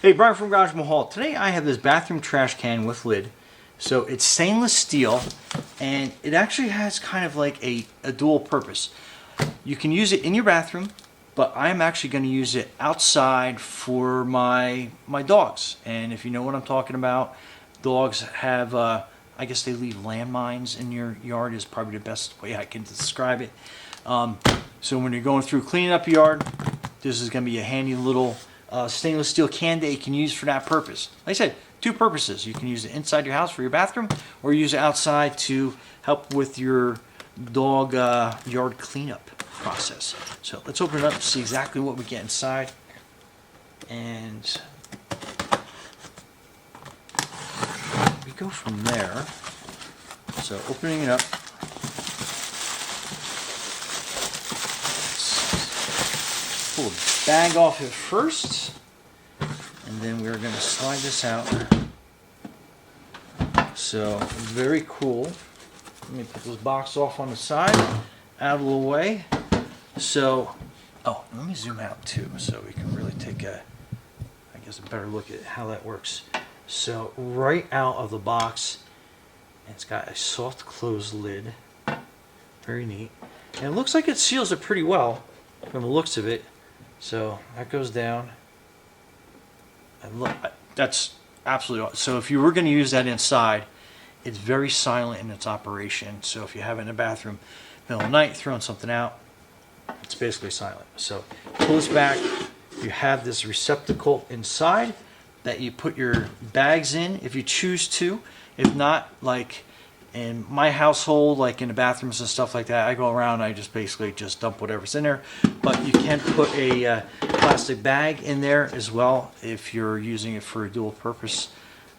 Hey, Brian from Garage Mahal. Today I have this bathroom trash can with lid. So it's stainless steel, and it actually has kind of like a dual purpose. You can use it in your bathroom, but I'm actually going to use it outside for my dogs. And if you know what I'm talking about, dogs have, I guess they leave landmines in your yard is probably the best way I can describe it. So when you're going through cleaning up your yard, this is going to be a handy little stainless steel can that you can use for that purpose. Like I said, two purposes. You can use it inside your house for your bathroom, or use it outside to help with your dog yard cleanup process. So let's open it up and see exactly what we get inside. And we go from there. So opening it up. Pull the bag off it first, and then we're going to slide this out. So very cool. Let me put this box off on the side, out of the way. So, oh, let me zoom out too, so we can really take a better look at how that works. So right out of the box, it's got a soft close lid. Very neat, and it looks like it seals it pretty well from the looks of it. So that goes down, and look, that's absolutely awesome. So if you were going to use that inside, it's very silent in its operation. So if you have it in the bathroom, middle of the night, throwing something out, it's basically silent. So pull this back, you have this receptacle inside that you put your bags in if you choose to. If not, like in my household, like in the bathrooms and stuff like that, I go around and I just basically just dump whatever's in there. But you can put a plastic bag in there as well if you're using it for a dual purpose,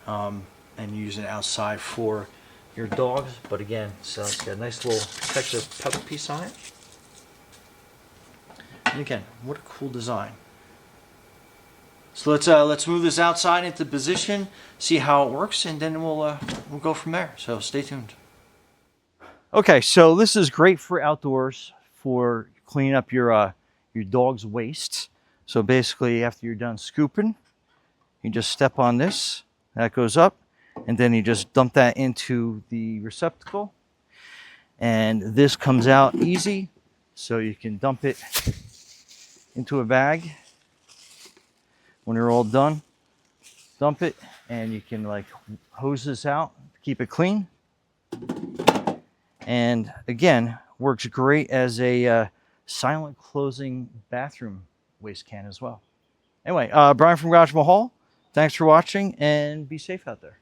and using it outside for your dogs. But again, so it's got a nice little protective pebble piece on it. And again, what a cool design. So let's move this outside into position, see how it works, and then we'll go from there. So stay tuned. Okay, so this is great for outdoors for cleaning up your dog's waste. So basically, after you're done scooping, you just step on this. That goes up, and then you just dump that into the receptacle, and this comes out easy. So you can dump it into a bag. When you're all done, dump it, and you can like hose this out, keep it clean. And again, works great as a silent closing bathroom waste can as well. Anyway, Brian from Garage Mahal, thanks for watching, and be safe out there.